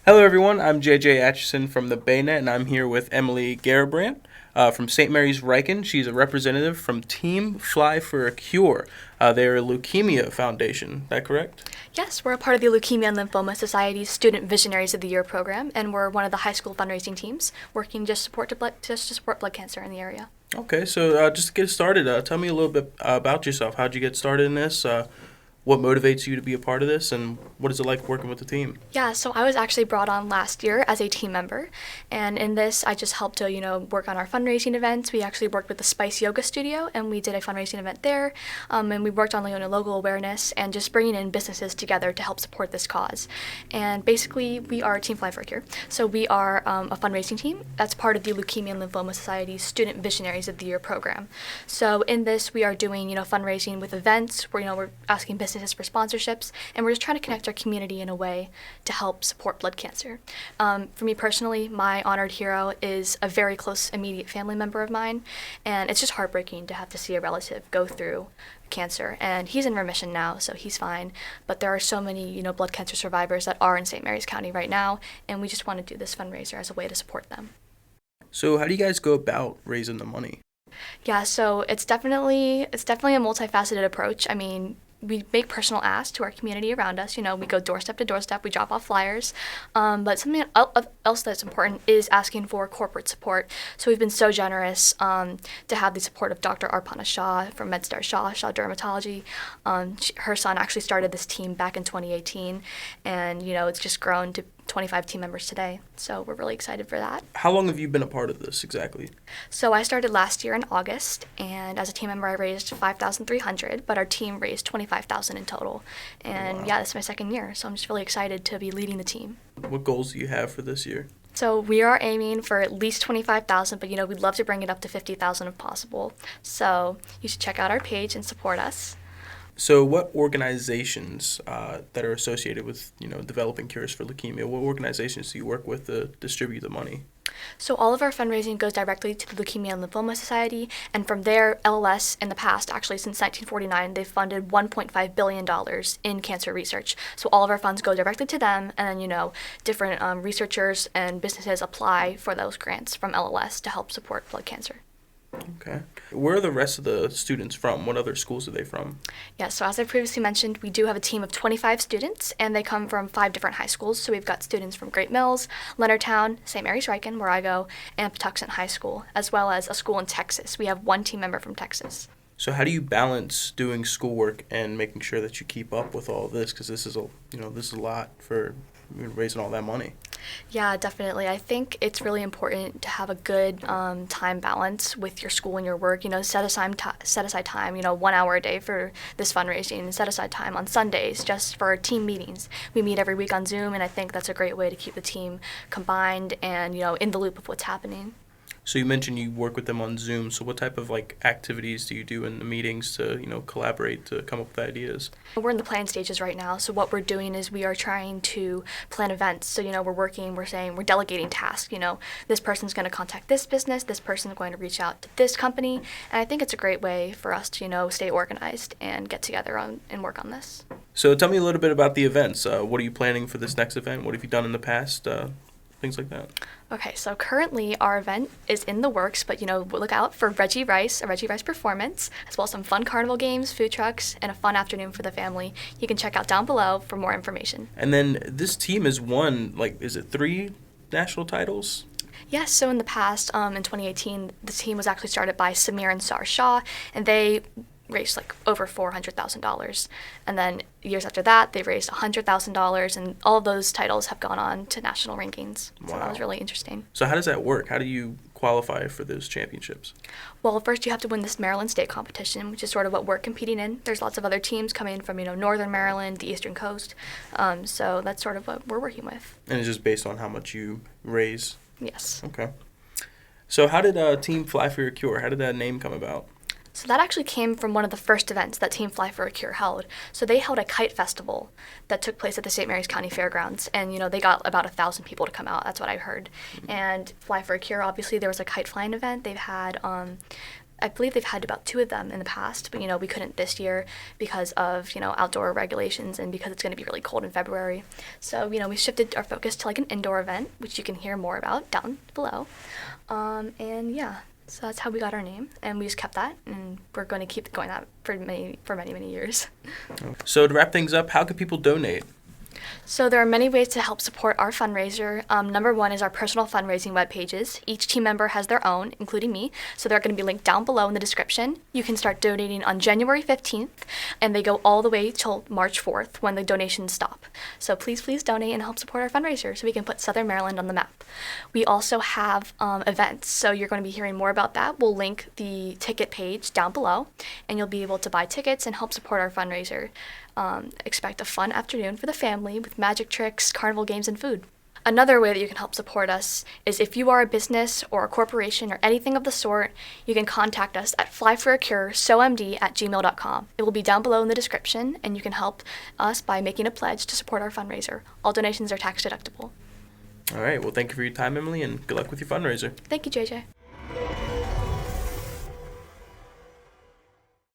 Hello, everyone. I'm JJ Atchison from the Baynet, and I'm here with Emilie Garrabrant from St. Mary's Riken. She's a representative from Team Fly for a Cure. They're a leukemia foundation. Is that correct? Yes, we're a part of the Leukemia and Lymphoma Society's Student Visionaries of the Year program, and we're one of the high school fundraising teams working just to support blood cancer in the area. Okay, so just to get started, tell me a little bit about yourself. How'd you get started in this? What motivates you to be a part of this, and what is it like working with the team? Yeah, so I was actually brought on last year as a team member, and in this I just helped to, work on our fundraising events. We actually worked with the Spice Yoga Studio, and we did a fundraising event there, and we worked on local awareness and just bringing in businesses together to help support this cause. And basically, we are Team Fly for a Cure. So we are a fundraising team that's part of the Leukemia and Lymphoma Society's Student Visionaries of the Year program. So in this, we are doing, fundraising with events where, we're asking businesses for sponsorships, and we're just trying to connect our community in a way to help support blood cancer. For me personally, my honored hero is a very close immediate family member of mine, and it's just heartbreaking to have to see a relative go through cancer. And he's in remission now, so he's fine, but there are so many blood cancer survivors that are in St. Mary's County right now, and we just want to do this fundraiser as a way to support them. So how do you guys go about raising the money? Yeah, so it's definitely a multifaceted approach. I mean, we make personal asks to our community around us. We go doorstep to doorstep. We drop off flyers. But something else that's important is asking for corporate support. So we've been so generous to have the support of Dr. Arpana Shah from MedStar Shaw Dermatology. Her son actually started this team back in 2018, and it's just grown to 25 team members today, so we're really excited for that. How long have you been a part of this exactly? So I started last year in August, and as a team member I raised $5,300, but our team raised $25,000 in total. And yeah, this is my second year, so I'm just really excited to be leading the team. What goals do you have for this year? So we are aiming for at least 25,000, but we'd love to bring it up to 50,000 if possible. So you should check out our page and support us. So what organizations that are associated with, developing cures for leukemia, what organizations do you work with to distribute the money? So all of our fundraising goes directly to the Leukemia and Lymphoma Society, and from there, LLS in the past, actually since 1949, they've funded $1.5 billion in cancer research. So all of our funds go directly to them, and then, different researchers and businesses apply for those grants from LLS to help support blood cancer. Okay. Where are the rest of the students from? What other schools are they from? Yeah, so as I previously mentioned, we do have a team of 25 students, and they come from 5 different high schools. So we've got students from Great Mills, Leonardtown, St. Mary's Riken, where I go, and Patuxent High School, as well as a school in Texas. We have one team member from Texas. So how do you balance doing schoolwork and making sure that you keep up with all of this? Because this is a lot for raising all that money. Yeah, definitely. I think it's really important to have a good time balance with your school and your work. Set aside time, 1 hour a day for this fundraising, and set aside time on Sundays just for team meetings. We meet every week on Zoom, and I think that's a great way to keep the team combined and, in the loop of what's happening. So you mentioned you work with them on Zoom. So what type of activities do you do in the meetings to collaborate to come up with ideas? We're in the plan stages right now. So what we're doing is we are trying to plan events. So we're delegating tasks. This person's going to contact this business. This person's going to reach out to this company. And I think it's a great way for us to stay organized and get together and work on this. So tell me a little bit about the events. What are you planning for this next event? What have you done in the past? Things like that. Okay, so currently our event is in the works, but look out for a Reggie Rice performance, as well as some fun carnival games, food trucks, and a fun afternoon for the family. You can check out down below for more information. And then this team has won, is it 3 national titles? Yes, so in the past, in 2018, the team was actually started by Samir and Sar Shah, and they raised over $400,000. And then years after that, they raised $100,000, and all of those titles have gone on to national rankings. So Wow. that was really interesting. So how does that work? How do you qualify for those championships? Well, first you have to win this Maryland state competition, which is sort of what we're competing in. There's lots of other teams coming from, northern Maryland, the eastern coast. So that's sort of what we're working with. And it's just based on how much you raise? Yes. Okay. So how did Team Fly for a Cure, how did that name come about? So that actually came from one of the first events that Team Fly for a Cure held. So they held a kite festival that took place at the St. Mary's County Fairgrounds, and they got about 1,000 people to come out. That's what I heard. And Fly for a Cure, obviously, there was a kite flying event. They've had I believe they've had about 2 of them in the past, but we couldn't this year because of outdoor regulations and because it's going to be really cold in February. So we shifted our focus to like an indoor event, which you can hear more about down below. And yeah, so that's how we got our name, and we just kept that, and we're going to keep going that for many years. So to wrap things up, how can people donate? So there are many ways to help support our fundraiser. Number one is our personal fundraising web pages. Each team member has their own, including me, so they're going to be linked down below in the description. You can start donating on January 15th, and they go all the way till March 4th when the donations stop. So please donate and help support our fundraiser so we can put Southern Maryland on the map. We also have events, so you're going to be hearing more about that. We'll link the ticket page down below, and you'll be able to buy tickets and help support our fundraiser. Expect a fun afternoon for the family with magic tricks, carnival games, and food. Another way that you can help support us is if you are a business or a corporation or anything of the sort, you can contact us at flyforacure@gmail.com. It will be down below in the description, and you can help us by making a pledge to support our fundraiser. All donations are tax deductible. All right. Well, thank you for your time, Emilie, and good luck with your fundraiser. Thank you, JJ.